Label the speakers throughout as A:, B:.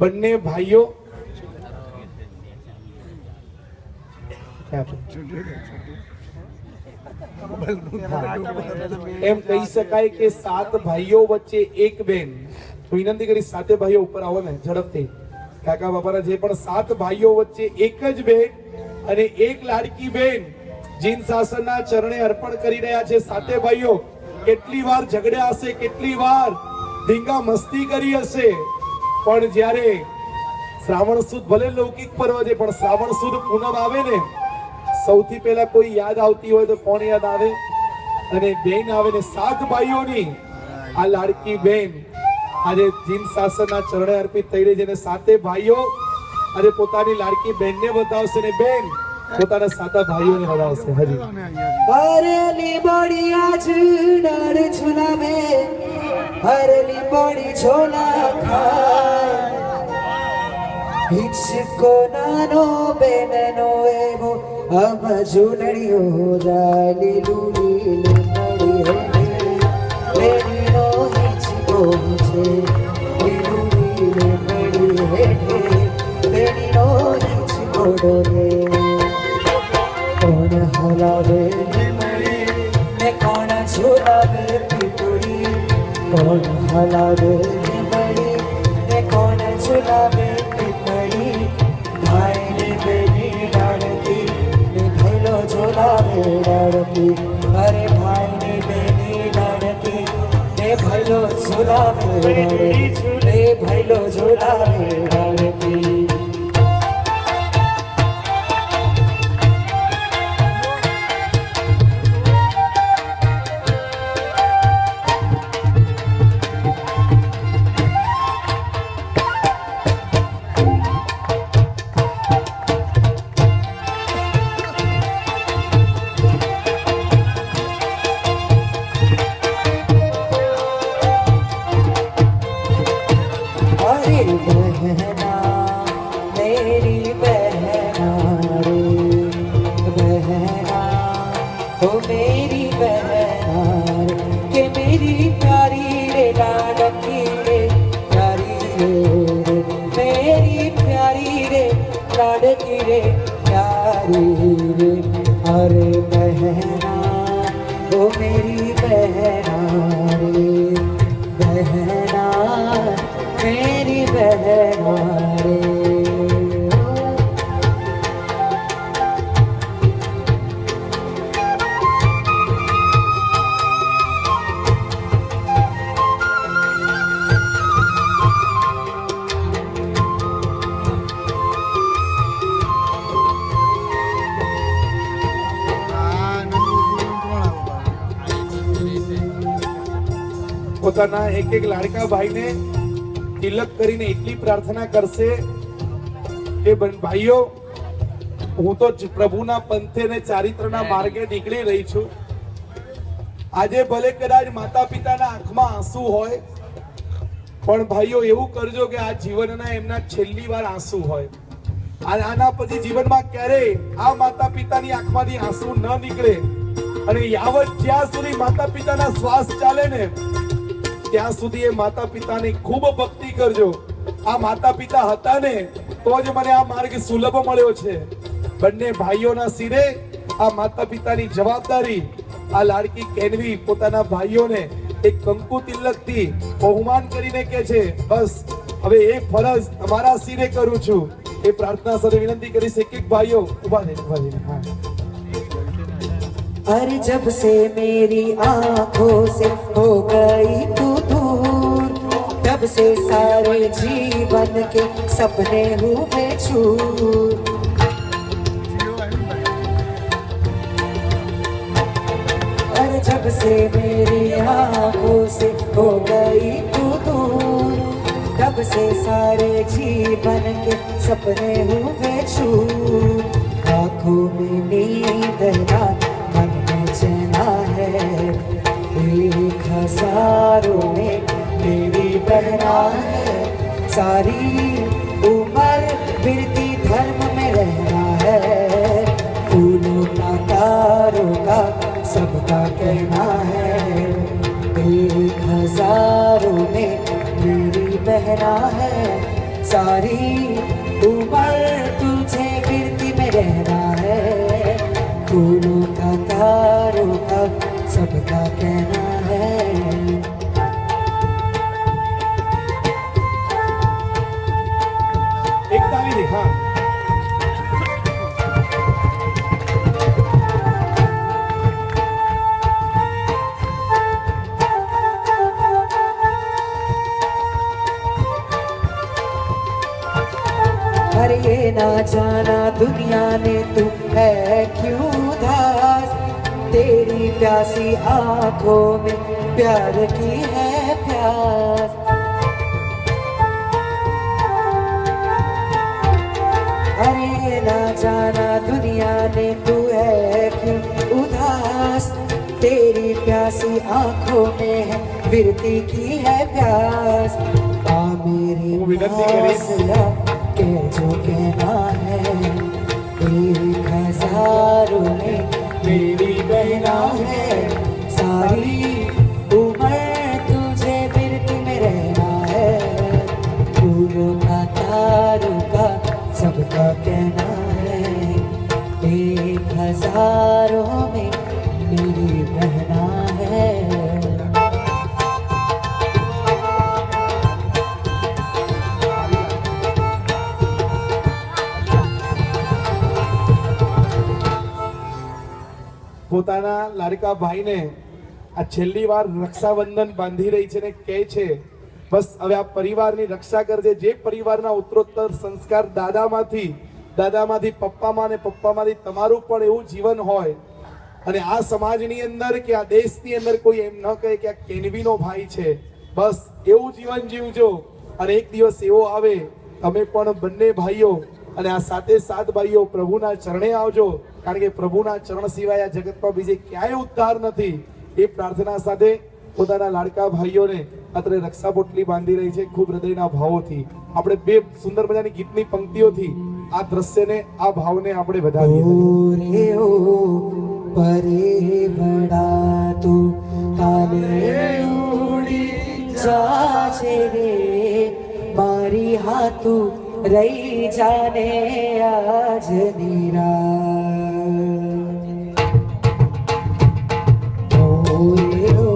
A: બંને ભાઈઓ એમ કહી શકાય કે 7 ભાઈઓ વચ્ચે એક બેન. વિનંતી કરી 7 ભાઈઓ ઉપર આવો ને ઝડપથી. કાકા બાપાના જે પણ 7 ભાઈઓ વચ્ચે એક જ બેન અને એક લાડકી બેન જીન શાસનના ચરણે અર્પણ કરી રહ્યા છે. 7 ભાઈઓ કેટલી વાર ઝઘડ્યા હશે, કેટલી વાર ધીંગા મસ્તી કરી હશે, પણ જ્યારે શ્રાવણ સુદ ભલે લૌકિક પર્વ છે પણ શ્રાવણ સુદ પૂનમ આવે ને, સૌથી પહેલા કોઈ યાદ આવતી હોય તો કોણ યાદ આવે? અને બેન આવે ને 7 ભાઈઓની આ લાડકી બેન આજે જીન શાસનના ચરણે અર્પિત થઈ રહી છે. અને 7 ભાઈઓ આજે પોતાની લાડકી બેનને વધાવશે ને બેન પોતાના 7 ભાઈઓને વધાવશે. હજી
B: હરેલી બોડી આજ ડાળ ઝુલાવે, હરેલી બોડી ઝોલા ખાય, હિચકો નાનો બેનનો એવો આમ ઝૂલણીઓ જાલી લૂલી મળી હે, બેનનો હિચકો છે લૂલી મળી હે, બેનનો હિચકો ડોલે. કોણ હલાવે ને કોણ ઝુલાવે પીપળી, કોણ હલાવે મળી ને કોણ ઝુલાવે પીપળી, ભાઈ ને બેની લાડકી ને ભૈલો ઝુલાવે લાડકી, અરે ભાઈ ને બેની લાડકી ને ભૈલો ઝુલાવે લાડકી, ને ભૈલો ઝુલાવે લાડકી. अरे बहना वो मेरी बहना रे, बहना मेरी बहना रे.
A: પોતાના એક એક લાડકા ભાઈને તિલક કરીને એટલી પ્રાર્થના કરશે કે ભાઈઓ હું તો પ્રભુના પંથે ને ચારિત્રના માર્ગે નીકળી રહી છું. આજે ભલે કદાચ માતા પિતાના આંખમાં આંસુ હોય પણ ભાઈઓ એવું કરજો કે આ જીવનના એમના છેલ્લી વાર આંસુ હોય. આના પછી જીવનમાં ક્યારેય આ માતા પિતાની આંખમાંથી આંસુ ન નીકળે. અને યાવત જ્યાં સુધી માતા પિતાના શ્વાસ ચાલે ને ત્યાં સુધી એ માતા પિતાની ખૂબ ભક્તિ કરજો. આ માતા પિતા હતા ને તો જ મને આ માર્ગ સુલભ મળ્યો છે. બંને ભાઈઓના સિરે આ માતા પિતાની જવાબદારી. આ લાડકી કેનવી પોતાના ભાઈઓને એક કંકુ તિલકથી બહુમાન કરીને કે છે બસ હવે એ ફરજ તમારા સિરે કરું છું. એ પ્રાર્થના સાથે વિનંતી કરીશ એક એક ભાઈઓ ઉભા થઈને. હા.
B: अरे जब से मेरी आंखों से हो गई तू दूर, तब से सारे जीवन के सपने हुए चूर. अरे जब से मेरी आंखों से हो गई तू दूर, तब से सारे जीवन के सपने हुए चूर. आँखों में नींद ना मन में चैना है, एक हजारों में मेरी बहना है. सारी उम्र बिरती धर्म में रहना है, फूलों का तारों का सबका कहना है. एक हजारों में मेरी बहना है, सारी उम्र तुझे गिरती में रहना है। फूलों का तारों का सबका कहना है।
A: एक ताली दे, हाँ।
B: अरे ये ना जाना दुनिया ने तू है क्यों उदास, तेरी प्यासी आंखों में प्यार की है प्यास। अरे ना जाना दुनिया ने तू है क्यों उदास, तेरी प्यासी आंखों में है विरती की है प्यास। आ मेरी
A: विनती करीश।
B: आसरा के जो कहना है, एक हजारों ने मेरी बहना है, सारी उम्र तुझे बिरती में रहना है। फूलों का तारों का सबका कहना है, एक हजारों में मेरी बहना है।
A: પોતાના લાડકા ભાઈને આ છેલ્લી વાર રક્ષાબંધન બાંધી રહી છે ને કહે છે બસ હવે આ પરિવારની રક્ષા કરજે। જે પરિવારના ઉત્તરોત્તર સંસ્કાર દાદામાંથી પપ્પામાં ને પપ્પામાંથી તમારું પણ એવું જીવન હોય અને આ સમાજની અંદર કે આ દેશની અંદર કોઈ એમ ન કહે કે આ કેનવીનો ભાઈ છે, બસ એવું જીવન જીવજો। અને એક દિવસ એવો આવે તમે પણ બંને ભાઈઓ અને આ સાથે સાત ભાઈઓ પ્રભુના ચરણે આવજો, કારણ કે પ્રભુના ચરણ સિવાય આ જગતમાં બીજે ક્યાંય ઉદ્ધાર નથી। એ પ્રાર્થના સાથે પોતાના લાડકા ભાઈઓને અત્રે રક્ષા પોટલી બાંધી રહી છે ખૂબ હૃદયના ભાવોથી। આપણે બે સુંદર મજાની ગીતની પંક્તિઓથી આ દ્રશ્યને આ ભાવને આપણે વધારીએ।
B: ઓ પરે બડા તું કાલે ઉડી જાજે રે, મારી હાથું રહી જાને આજ નીરા। ઓરે ઓ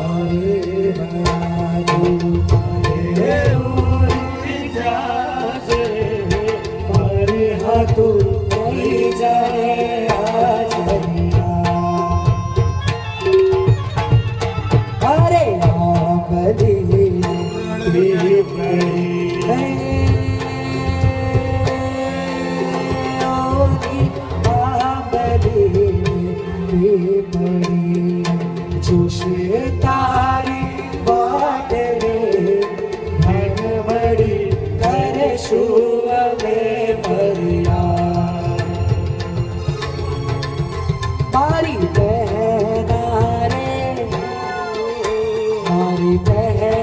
B: અરે બડા તું કાલે ઉડી જાજે, મારી હાથું રહી જાને આજ નીરા। અરે આંબલી જોશ તારી વાત રે ભણવડી કરશું અમે ફરિયાદ। મારી બહેના રે, મારી બહેન